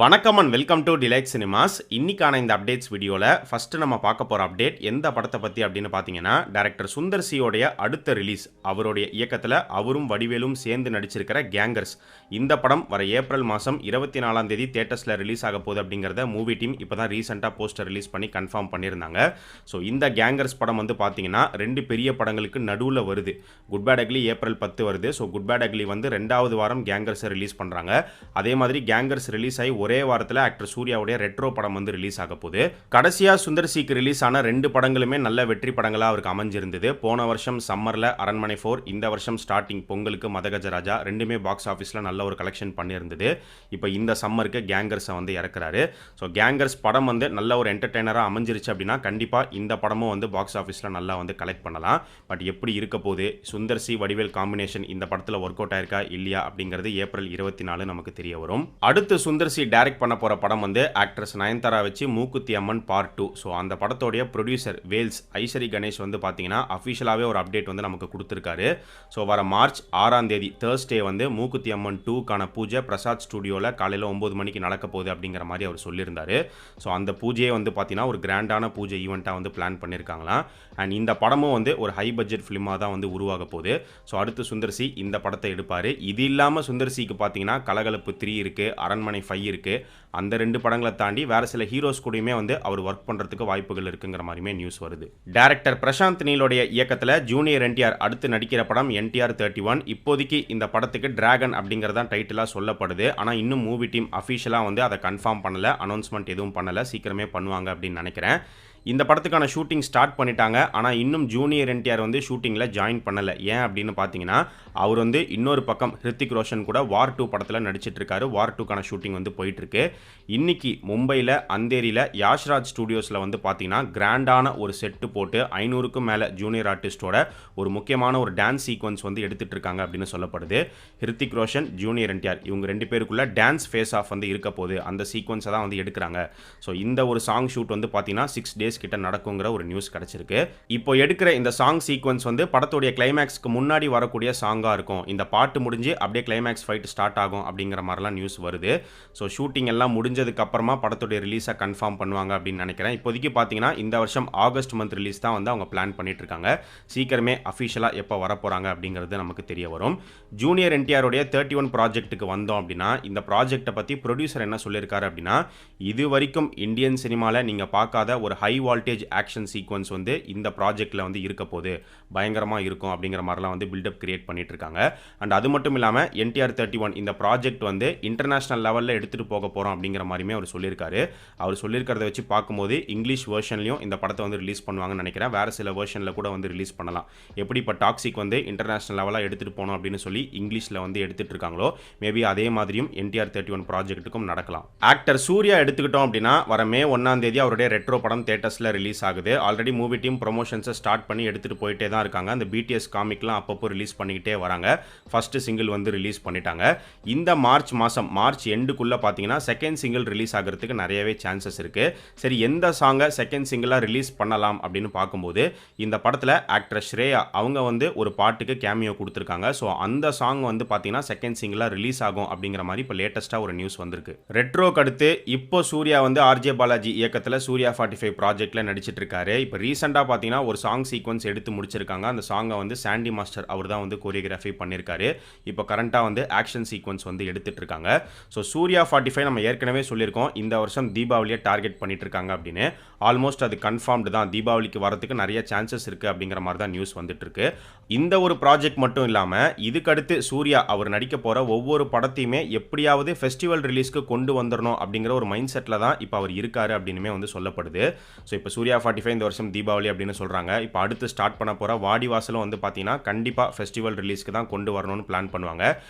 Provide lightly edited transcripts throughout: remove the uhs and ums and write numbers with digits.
வணக்கம் and welcome to delight cinemas. இன்னைக்கான இந்த அப்டேட்ஸ் வீடியோவில் ஃபஸ்ட்டு நம்ம பார்க்க போகிற அப்டேட் எந்த படத்தை பற்றி அப்படின்னு பார்த்தீங்கன்னா, டைரக்டர் சுந்தர் சியோடைய அடுத்த ரிலீஸ், அவருடைய இயக்கத்தில் அவரும் வடிவேலும் சேர்ந்து நடிச்சிருக்கிற கேங்கர்ஸ். இந்த படம் வர ஏப்ரல் மாதம் 24ஆம் தேதி தியேட்டர்ஸில் ரிலீஸ் ஆக போகுது அப்படிங்கிறத மூவி டீம் இப்போ தான் ரீசெண்டாக போஸ்டர் ரிலீஸ் பண்ணி கன்ஃபார்ம் பண்ணியிருந்தாங்க. ஸோ இந்த கேங்கர்ஸ் படம் வந்து பார்த்தீங்கன்னா 2 பெரிய படங்களுக்கு நடுவில் வருது. குட் பேட் அக்லி ஏப்ரல் 10 வருது. ஸோ குட் பேட் அக்லி வந்து 2வது வாரம் கேங்கர்ஸை ரிலீஸ் பண்ணுறாங்க. அதே மாதிரி கேங்கர்ஸ் ரிலீஸ் ஆகி ஒரே வாரத்தில் ஆக்டர் சூர்யாவுடைய ரெட்ரோ படம் வந்து ரிலீஸ் ஆக போகுது. கடைசியாக சுந்தர் சிக்கு ரிலீஸ் ஆன 2 படங்களுமே நல்ல வெற்றி படங்களாக அவருக்கு அமைஞ்சிருந்தது. போன வருஷம் சம்மரில் அரண்மனை 4, இந்த வருஷம் ஸ்டார்டிங் பொங்கலுக்கு மதகஜராஜா, ரெண்டுமே பாக்ஸ் ஆஃபீஸில் நல்ல ஒரு கலெக்ஷன் பண்ணியிருந்தது. இப்போ இந்த சம்மருக்கு கேங்கர்ஸை வந்து இறக்குறாரு. ஸோ கேங்கர்ஸ் படம் வந்து நல்ல ஒரு என்டர்டெய்னராக அமைஞ்சிருச்சு அப்படின்னா கண்டிப்பாக இந்த படமும் வந்து பாக்ஸ் ஆஃபீஸில் நல்லா வந்து கலெக்ட் பண்ணலாம். பட் எப்படி இருக்க போகுது, சுந்தர் சி வடிவேல் காம்பினேஷன் இந்த படத்தில் ஒர்க் அவுட் ஆயிருக்கா இல்லையா அப்படிங்கிறது ஏப்ரல் 24 நமக்கு தெரிய வரும். அடுத்து சுந்தர் சி டைரக்ட் பண்ண போற படம் வந்து ஆக்ட்ரஸ் நயன்தாரா வச்சு மூக்குத்தி அம்மன் பார்ட் 2. ஸோ அந்த படத்தோடைய ப்ரொடியூசர் வேல்ஸ் ஐஸ்வரி கணேஷ் வந்து பார்த்தீங்கன்னா அஃபிஷியலாகவே ஒரு அப்டேட் வந்து நமக்கு கொடுத்துருக்காரு. ஸோ வர மார்ச் 6ஆம் தேதி தேர்ஸ்டே வந்து மூக்குத்தி அம்மன் 2க்கான பூஜை பிரசாத் ஸ்டுடியோவில் காலையில் 9 மணிக்கு நடக்க போகுது அப்படிங்கிற மாதிரி அவர் சொல்லியிருந்தாரு. ஸோ அந்த பூஜையை வந்து பார்த்தீங்கன்னா ஒரு கிராண்டான பூஜை ஈவெண்ட்டாக வந்து பிளான் பண்ணியிருக்காங்களாம். அண்ட் இந்த படமும் வந்து ஒரு ஹை பட்ஜெட் ஃபிலிமாக தான் வந்து உருவாக போகுது. ஸோ அடுத்து சுந்தர் சி இந்த படத்தை எடுப்பார். இது இல்லாமல் சுந்தர் சிக்கு பார்த்தீங்கன்னா கலகலப்பு 3 இருக்குது, அரண்மனை 5 இருக்குது. அந்த 2 படங்களை தாண்டி வேறு சில ஹீரோஸ் கூடயுமே வந்து அவர் ஒர்க் பண்ணுறதுக்கு வாய்ப்புகள் இருக்குங்கிற மாதிரியுமே நியூஸ் வருது. டைரக்டர் பிரசாந்த் நீலோடைய இயக்கத்தில் ஜூனியர் என்டிஆர் அடுத்து நடிக்கிற படம் NTR 31. இப்போதைக்கு இந்த படத்துக்கு டிராகன் அப்படிங்கிறதான் டைட்டிலாக சொல்லப்படுது. ஆனால் இன்னும் மூவி டீம் அஃபிஷியலாக வந்து அதை கன்ஃபார்ம் பண்ணலை, அனௌன்ஸ்மெண்ட் எதுவும் பண்ணலை. சீக்கிரமே பண்ணுவாங்க அப்படின்னு நினைக்கிறேன். இந்த படத்துக்கான ஷூட்டிங் ஸ்டார்ட் பண்ணிட்டாங்க. ஆனால் இன்னும் ஜூனியர் என்டிஆர் வந்து ஷூட்டிங்கில் ஜாயின் பண்ணலை. ஏன் அப்படின்னு பார்த்தீங்கன்னா, அவர் வந்து இன்னொரு பக்கம் ஹிருத்திக் ரோஷன் கூட வார் 2 படத்தில் நடிச்சிட்டு இருக்காரு. வார் 2க்கான ஷூட்டிங் வந்து போயிட்டுருக்கு. இன்னைக்கு மும்பையில் அந்தேரியில் யாஷ்ராஜ் ஸ்டுடியோஸில் வந்து பார்த்தீங்கன்னா கிராண்டான ஒரு செட்டு போட்டு 500க்கும் மேலே ஜூனியர் ஆர்டிஸ்டோட ஒரு முக்கியமான ஒரு டான்ஸ் சீக்வன்ஸ் வந்து எடுத்துகிட்டு இருக்காங்க அப்படின்னு சொல்லப்படுது. ஹிருத்திக் ரோஷன், ஜூனியர் என்டிஆர் இவங்க 2 பேருக்குள்ள டான்ஸ் ஃபேஸ் ஆஃப் வந்து இருக்க போகுது. அந்த சீக்வன்ஸை தான் வந்து எடுக்கிறாங்க. ஸோ இந்த ஒரு சாங் ஷூட் வந்து பார்த்தீங்கன்னா 6 days கிட்ட நடக்குங்கிற ஒரு நியூஸ் கிடைச்சிருக்கு. இப்போ எடுக்கிற இந்த சாங் சீக்வன்ஸ் வந்து படத்துடைய கிளைமேக்ஸ்க்கு முன்னாடி வரக்கூடிய சாங்கா இருக்கும். இந்த பாட்டு முடிஞ்சு அப்படியே கிளைமேக்ஸ் ஃபைட் ஸ்டார்ட் ஆகும் அப்படிங்கிற மாதிரிலாம் நியூஸ் வருது. ஸோ ஷூட்டிங் எல்லாம் முடிஞ்சதுக்கு அப்புறமா படத்துடைய ரிலீஸை கன்ஃபார்ம் பண்ணுவாங்க அப்படின்னு நினைக்கிறேன். இப்போதைக்கு பார்த்தீங்கன்னா இந்த வருஷம் ஆகஸ்ட் மந்த் ரிலீஸ் தான் வந்து அவங்க பிளான் பண்ணிட்டு இருக்காங்க. சீக்கிரமே அஃபிஷியலாக எப்போ வரப்போறாங்க அப்படிங்கிறது நமக்கு தெரிய வரும். ஜூனியர் என்டிஆருடைய 31 ப்ராஜெக்ட்டுக்கு வந்தோம் அப்படின்னா இந்த ப்ராஜெக்டை பற்றி ப்ரொடியூசர் என்ன சொல்லியிருக்காரு அப்படின்னா, இது வரைக்கும் இந்தியன் சினிமாவில் நீங்கள் பார்க்காத ஒரு ஹை வால்டேஜ் ஆக்ஷன் சீக்வன்ஸ் வந்து இந்த ப்ராஜெக்ட்ல வந்து இருக்க போது, பயங்கரமா இருக்கும் அப்படிங்கிற மாதிரிலாம் வந்து பில்டப் கிரியேட் பண்ணிட்டு இருக்காங்க. அண்ட் அது மட்டும் இல்லாமல் NTR 31 இந்த ப்ராஜெக்ட் வந்து இன்டர்நேஷனல் லெவலில் எடுத்துட்டு போக போறோம் அப்படிங்கிற மாதிரியுமே அவர் சொல்லியிருக்காரு. அவர் சொல்லியிருக்கிறத வச்சு பார்க்கும்போது இங்கிலீஷ் வெர்ஷன்லையும் இந்த படத்தை வந்து ரிலீஸ் பண்ணுவாங்கன்னு நினைக்கிறேன். வேற சில வெர்ஷனில் கூட வந்து ரிலீஸ் பண்ணலாம். எப்படி இப்போ டாக்ஸிக் வந்து இன்டர்நேஷனல் லெவலாக எடுத்துட்டு போகணும் அப்படின்னு சொல்லி இங்கிலீஷில் வந்து எடுத்துட்டு இருக்காங்களோ, மேபி அதே மாதிரியும் NTR 31 ப்ராஜெக்ட்டுக்கும் நடக்கலாம். ஆக்டர் சூர்யா எடுத்துக்கிட்டோம் அப்படின்னா வர மே 1ஆம் தேதி அவருடைய ரெட்ரோ படம் தியேட்டர்ஸில் ரிலீஸ் ஆகுது. ஆல்ரெடி மூவி டீம் ப்ரொமோஷன்ஸை ஸ்டார்ட் பண்ணி எடுத்துகிட்டு போயிட்டே தான் இருக்காங்க. அந்த BTS காமிக்லாம் அப்பப்போ ரிலீஸ் பண்ணிக்கிட்டே வராங்க. ஃபர்ஸ்ட் சிங்கிள் வந்து ரிலீஸ் பண்ணிட்டாங்க. இந்த மார்ச் மாதம் மார்ச் எண்டுக்குள்ளே பார்த்தீங்கன்னா செகண்ட் சிங்கிள் ரிலீஸ் ஆகிறதுக்கு நிறையவே சான்சஸ் இருக்குது. சரி, எந்த சாங்கை செகண்ட் சிங்கிளாக ரிலீஸ் பண்ணலாம் அப்படின்னு பார்க்கும்போது இந்த படத்தில் ஆக்டர் ஸ்ரேயா அவங்க வந்து ஒரு பாட்டுக்கு கேமியோ கொடுத்துருக்காங்க. ஸோ அந்த சாங் வந்து பார்த்தீங்கன்னா செகண்ட் சிங்கிளாக ரிலீஸ் ஆகும் அப்படிங்கிற மாதிரி இப்போ லேட்டஸ்ட்டாக ஒரு நியூஸ் வந்திருக்கு. ரெட்ரோக்கு அடுத்து இப்போ சூர்யா வந்து RJ பாலாஜி இயக்கத்தில் சூர்யா 45 ப்ராஜெக்டில் நடிச்சிட்டு இருக்காரு. இப்போ ரீசெண்டாக பார்த்தீங்கன்னா ஒரு சாங் சீக்வன்ஸ் எடுத்து முடிச்சிருக்காங்க. அந்த சாங்கை வந்து சாண்டி மாஸ்டர் அவர் தான் வந்து கோரியோகிராஃபி பண்ணியிருக்காரு. இப்போ கரண்ட்டாக வந்து ஆக்ஷன் சீக்வன்ஸ் வந்து எடுத்துட்டு இருக்காங்க. ஸோ சூர்யா 45 நம்ம ஏற்கனவே சொல்லியிருக்கோம் இந்த வருஷம் தீபாவளியை டார்கெட் பண்ணிட்டு இருக்காங்க அப்படின்னு. ஆல்மோஸ்ட் அது கன்ஃபார்ம்டு தான். தீபாவளிக்கு வரதுக்கு நிறைய சான்சஸ் இருக்குது அப்படிங்கிற மாதிரி தான் நியூஸ் வந்துட்டு இருக்கு. இந்த ஒரு ப்ராஜெக்ட் மட்டும் இல்லாமல் இதுக்கடுத்து சூர்யா அவர் நடிக்க போகிற ஒவ்வொரு படத்தையுமே எப்படியாவது ஃபெஸ்டிவல் ரிலீஸ்க்கு கொண்டு வந்துடணும் அப்படிங்கிற ஒரு மைண்ட் செட்டில் தான் இப்போ அவர் இருக்காரு அப்படின்னுமே வந்து சொல்லப்படுது. ஸோ இப்போ சூர்யா 45 இந்த வருஷம் தீபாவளி அப்படின்னு சொல்கிறாங்க. இப்போ அடுத்து ஸ்டார்ட் பண்ண போகிற வாடிவாசலும் வந்து பார்த்தீங்கன்னா கண்டிப்பாக ஃபெஸ்டிவல் ரிலீஸ்க்கு தான் கொண்டு வரணும்னு பிளான் பண்ணுவாங்க.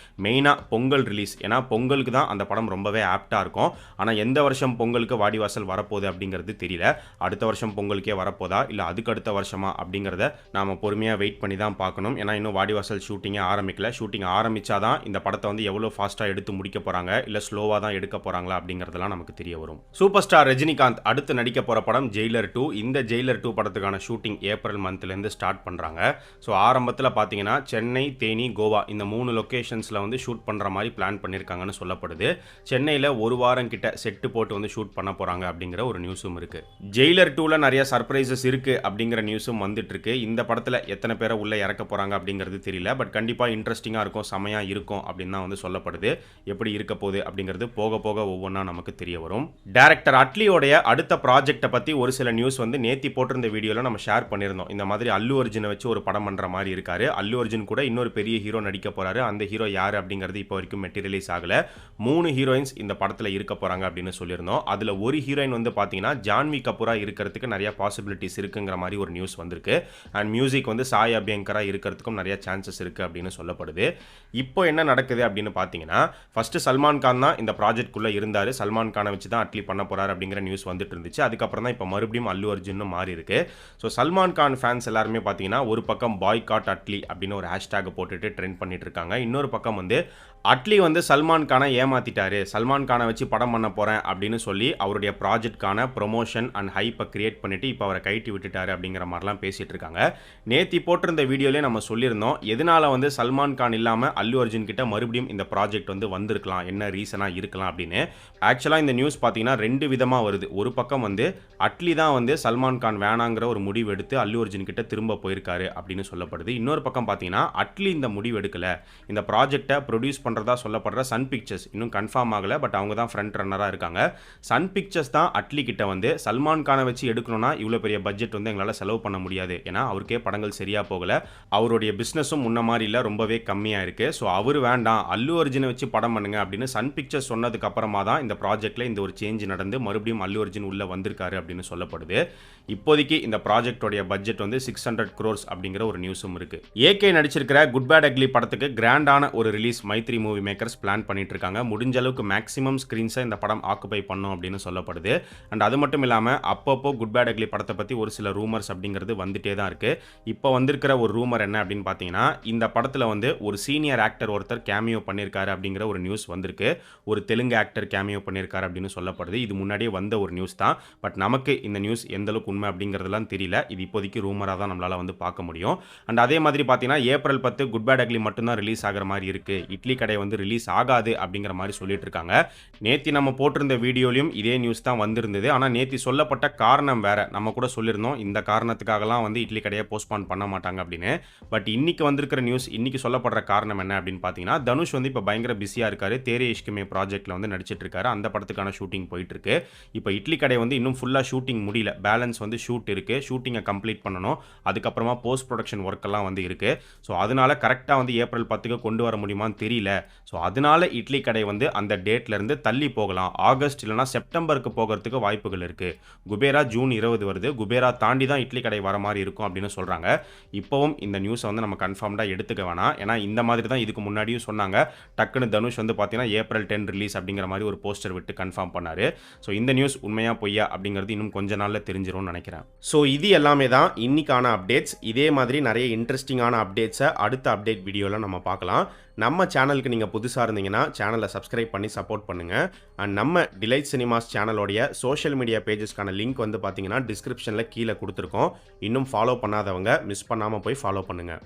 மெயினாக பொங்கல் ரிலீஸ், ஏன்னா பொங்கலுக்கு தான் அந்த படம் ரொம்பவே ஆப்டாக இருக்கும். ஆனால் எந்த வருஷம் பொங்கலுக்கு வாடிவாசல் வரப்போகுது அப்படிங்கிறது தெரியல. அடுத்த வருஷம் பொங்கலுக்கே வரப்போதா இல்லை அதுக்கு அடுத்த வருஷமா அப்படிங்கிறத நாம் பொறுமையாக வெயிட் பண்ணி தான் பார்க்கணும். ஏன்னா இன்னும் வாடிவாசல் ஷூட்டிங்கே ஆரம்பிக்கல. ஷூட்டிங் ஆரம்பித்தாதான் இந்த படத்தை வந்து எவ்வளோ ஃபாஸ்ட்டாக எடுத்து முடிக்க போகிறாங்க இல்லை ஸ்லோவாக தான் எடுக்க போகிறாங்களா அப்படிங்கிறதெல்லாம் நமக்கு தெரிய வரும். சூப்பர் ஸ்டார் ரஜினிகாந்த் அடுத்து நடிக்க போகிற படம் ஜெயில் ஜெயிலர் 2. இந்த ஜெயிலர் 2 படத்துக்கான ஷூட்டிங் ஏப்ரல் மந்த்லேருந்து ஸ்டார்ட் பண்ணுறாங்க. ஸோ ஆரம்பத்தில் பார்த்தீங்கன்னா சென்னை, தேனி, கோவா இந்த 3 லொக்கேஷன்ஸில் வந்து ஷூட் பண்ணுற மாதிரி பிளான் பண்ணியிருக்காங்கன்னு சொல்லப்படுது. சென்னையில் ஒரு வாரம் கிட்ட செட்டு போட்டு வந்து ஷூட் பண்ண போகிறாங்க அப்படிங்கிற ஒரு நியூஸும் இருக்குது. ஜெயிலர் 2ல் நிறைய சர்ப்ரைசஸ் இருக்குது அப்படிங்கிற நியூஸும் வந்துட்டுருக்கு. இந்த படத்தில் எத்தனை பேரை உள்ளே இறக்க போகிறாங்க அப்படிங்கிறது தெரியல. பட் கண்டிப்பாக இன்ட்ரெஸ்டிங்காக இருக்கும், செமையாக இருக்கும் அப்படின்னு தான் வந்து சொல்லப்படுது. எப்படி இருக்க போகுது அப்படிங்கிறது போக போக ஒவ்வொன்றா நமக்கு தெரிய வரும். டைரக்டர் அட்லியோடைய அடுத்த ப்ராஜெக்ட்டை பற்றி ஒரு சில நியூஸ் வந்து நேத்தி போட்டிருந்த வீடியோவில் நம்ம ஷேர் பண்ணியிருந்தோம். இந்த மாதிரி அல்லு அர்ஜுனை வச்சு ஒரு படம் பண்ணுற மாதிரி இருக்காரு. அல்லு அர்ஜுன் கூட இன்னொரு பெரிய ஹீரோ நடிக்க போகிறாரு. அந்த ஹீரோ யார் அப்படிங்கிறது இப்போ வரைக்கும் மெட்டீரியலைஸ் ஆகலை. 3 ஹீரோயின்ஸ் இந்த படத்தில் இருக்க போகிறாங்க அப்படின்னு சொல்லியிருந்தோம். அதில் ஒரு ஹீரோயின் வந்து பார்த்தீங்கன்னா ஜான்வி கபூராக இருக்கிறதுக்கு நிறைய பாசிபிலிட்டிஸ் இருக்குங்கிற மாதிரி ஒரு நியூஸ் வந்திருக்கு. அண்ட் மியூசிக் வந்து சாய் அபியங்கரா இருக்கிறதுக்கும் நிறைய சான்சஸ் இருக்குது அப்படின்னு சொல்லப்படுது. இப்போ என்ன நடக்குது அப்படின்னு பார்த்தீங்கன்னா, ஃபர்ஸ்ட் சல்மான் கான் தான் இந்த ப்ராஜெக்ட்குள்ளே இருந்தார். சல்மான் கானை வச்சு தான் அட்லி பண்ண போகிறார் அப்படிங்கிற நியூஸ் வந்துட்டு இருந்துச்சு. அதுக்கப்புறம் தான் இப்போ மறுபடியும் அல்லு அர்ஜுன்னு மாறி இருக்கு. ஸோ சல்மான் கான் ஃபேன்ஸ் எல்லாருமே பார்த்தீங்கன்னா ஒரு பக்கம் பாய்காட் அட்லி அப்படின்னு ஒரு ஹேஷ்டேக் போட்டுட்டு ட்ரெண்ட் பண்ணிட்டு இருக்காங்க. இன்னொரு பக்கம் வந்து அட்லி வந்து சல்மான் கானை ஏமாத்திட்டாரு, சல்மான் கானை வச்சு படம் பண்ண போகிறேன் அப்படின்னு சொல்லி அவருடைய ப்ராஜெக்ட்கான ப்ரொமோஷன் அண்ட் ஹைப்பை கிரியேட் பண்ணிட்டு இப்போ அவரை கைட்டி விட்டுட்டாரு அப்படிங்கிற மாதிரிலாம் பேசிட்டு இருக்காங்க. நேத்தி போட்டிருந்த வீடியோலேயே நம்ம சொல்லியிருந்தோம் எதனால வந்து சல்மான் கான் இல்லாமல் அல்லு அர்ஜுன் கிட்ட மறுபடியும் இந்த ப்ராஜெக்ட் வந்து வந்திருக்கலாம், என்ன ரீசனாக இருக்கலாம் அப்படின்னு. ஆக்சுவலாக இந்த நியூஸ் பார்த்தீங்கன்னா 2 விதமாக வருது. ஒரு பக்கம் வந்து அட்லி தான் வந்து சல்மான் கான் வேணாங்கிற ஒரு முடிவு எடுத்து அல்லு அர்ஜுன் கிட்ட திரும்ப போயிருக்காரு அப்படின்னு சொல்லப்படுது. இன்னொரு பக்கம் பார்த்தீங்கன்னா அட்லி இந்த முடிவு எடுக்கல, இந்த ப்ராஜெக்டை ப்ரொடியூஸ் பண்ணுறதா சொல்லப்படுற சன் பிக்சர்ஸ் இன்னும் கன்ஃபார்ம் ஆகலை. பட் அவங்க தான் ஃப்ரண்ட் ரன்னராக இருக்காங்க. சன் பிக்சர்ஸ் தான் அட்லி கிட்ட வந்து சல்மான் கானை வச்சு எடுக்கணும்னா இவ்வளோ பெரிய பட்ஜெட் வந்து எங்களால் செலவு பண்ண முடியாது, ஏன்னா அவருக்கே படங்கள் சரியாக போகலை, அவருடைய பிஸ்னஸும் முன்ன மாதிரி இல்லை, ரொம்பவே கம்மியாக இருக்குது. ஸோ அவர் வேண்டாம், அல்லு அர்ஜுனை வச்சு படம் பண்ணுங்க அப்படின்னு சன் பிக்சர்ஸ் சொன்னதுக்கு அப்புறமா தான் இந்த ப்ராஜெக்டில் இந்த ஒரு சேஞ்ச் நடந்து மறுபடியும் அல்லு அர்ஜுன் உள்ளே வந்திருக்காரு அப்படின்னு சொல்லப்படுது. இப்போதைக்கு இந்த ப்ராஜெக்டோடைய பட்ஜெட் வந்து 600 crores அப்படிங்கிற ஒரு நியூஸும் இருக்குது. ஏகே நடிச்சிருக்கிற குட் பேட் அக்லி படத்துக்கு கிராண்டான ஒரு release Mythri Movie Makers plan பண்ணிட்டு இருக்காங்க. முடிஞ்ச அளவுக்கு மேக்ஸிமம் ஸ்க்ரீன்ஸை இந்த படம் ஆக்குபை பண்ணும் அப்படின்னு சொல்லப்படுது. அண்ட் அது மட்டும் இல்லாமல் அப்பப்போ குட் பேட் அக்லி படத்தை பற்றி ஒரு சில ரூமர்ஸ் அப்படிங்கிறது வந்துட்டே தான் இருக்குது. இப்போ வந்திருக்கிற ஒரு ரூமர் என்ன அப்படின்னு பார்த்தீங்கன்னா, இந்த படத்தில் வந்து ஒரு சீனியர் ஆக்டர் ஒருத்தர் கேமியோ பண்ணியிருக்காரு அப்படிங்கிற ஒரு நியூஸ் வந்திருக்கு. ஒரு தெலுங்கு ஆக்டர் கேமியோ பண்ணியிருக்காரு அப்படின்னு சொல்லப்படுது. இது முன்னாடியே வந்த ஒரு நியூஸ் தான். பட் நமக்கு இந்த நியூஸ் எந்த அளவுக்கு உண்மை அப்படிங்கிறதுலாம் தெரியல. இது இப்போதைக்கு ரூமராக தான் நம்மளால் வந்து பார்க்க முடியும். அண்ட் அதே மாதிரி பார்த்தீங்கன்னா ஏப்ரல் 10 குட் பேட் அக்லி மட்டும்தான் ரிலீஸ் ஆகிற மாதிரி இருக்குது, இட்லி கடை வந்து ரிலீஸ் ஆகாது அப்படிங்கிற மாதிரி சொல்லிட்டு இருக்காங்க. நேத்தி நம்ம போட்டிருந்த வீடியோலையும் இதே நியூஸ் தான் வந்திருந்தது. ஆனால் நேத்தி சொல்லப்பட்ட காரணம் வேற. நம்ம கூட சொல்லியிருந்தோம் இந்த காரணத்துக்காகலாம் வந்து இட்லி கடையை போஸ்ட்பான் பண்ண மாட்டாங்க அப்படின்னு. பட் இன்னைக்கு வந்திருக்கிற நியூஸ், இன்னைக்கு சொல்லப்படுற காரணம் என்ன அப்படின்னு பார்த்தீங்கன்னா, தனுஷ் வந்து இப்போ பயங்கர பிஸியாக இருக்காரு. தேரே இஷ்குமே ப்ராஜெக்டில் வந்து நடிச்சிட்டு இருக்காரு. அந்த படத்துக்கான ஷூட்டிங் போயிட்டு இருக்கு. இப்போ இட்லி கடை வந்து இன்னும் ஃபுல்லாக ஷூட்டிங் முடியல, பேலன்ஸ் வந்து ஷூட் இருக்குது, ஷூட்டிங்கை கம்ப்ளீட் பண்ணணும், அதுக்கப்புறமா போஸ்ட் ப்ரொடக்ஷன் ஒர்க் எல்லாம் வந்து இருக்குது. ஸோ அதனால கரெக்டாக வந்து ஏப்ரல் 10க்கு கொண்டு வர முடியுமான்னு தெரியல. ஸோ அதனால இட்லி கடை வந்து அந்த டேட்லேருந்து தள்ளி போகலாம், ஆகஸ்ட் இல்லைனா செப்டம்பருக்கு போகிறதுக்கு வாய்ப்புகள் இருக்குது. குபேரா ஜூன் 20 வருது, குபேரா தாண்டி தான் இட்லி கடை வர மாதிரி இருக்கும் அப்படின்னு சொல்கிறாங்க. இப்போவும் இந்த நியூஸை வந்து நம்ம கன்ஃபார்ம்டாக எடுத்துக்க வேணாம், ஏன்னா இந்த மாதிரி தான் இதுக்கு முன்னாடியும் சொன்னாங்க. டக்குன்னு தனுஷ் வந்து பார்த்தீங்கன்னா ஏப்ரல் 10 ரிலீஸ் அப்படிங்கிற மாதிரி ஒரு போஸ்டர் விட்டு கன்ஃபார்ம் பண்ணார். ஸோ இந்த நியூஸ் உண்மையா பொய்யா அப்படிங்கிறது இன்னும் கொஞ்ச நாளில் தெரிஞ்சிரும்னு நினைக்கிறேன். ஸோ இது எல்லாமே தான் இன்னைக்கான அப்டேட்ஸ். இதே மாதிரி நிறைய இன்ட்ரெஸ்டிங்கான அப்டேட்ஸை அடுத்த அப்டேட் வீடியோவில் நம்ம பார்க்கலாம். நம்ம சேனலுக்கு நீங்கள் புதுசாக இருந்தீங்கன்னா சேனலை சப்ஸ்கிரைப் பண்ணி சப்போர்ட் பண்ணுங்கள். அண்ட் நம்ம டிலைட் சினிமாஸ் சேனலோடைய சோஷியல் மீடியா பேஜஸ்க்கான லிங்க் வந்து பார்த்தீங்கன்னா டிஸ்கிரிப்ஷனில் கீழே கொடுத்துருக்கோம். இன்னும் ஃபாலோ பண்ணாதவங்க மிஸ் பண்ணாமல் போய் ஃபாலோ பண்ணுங்கள்.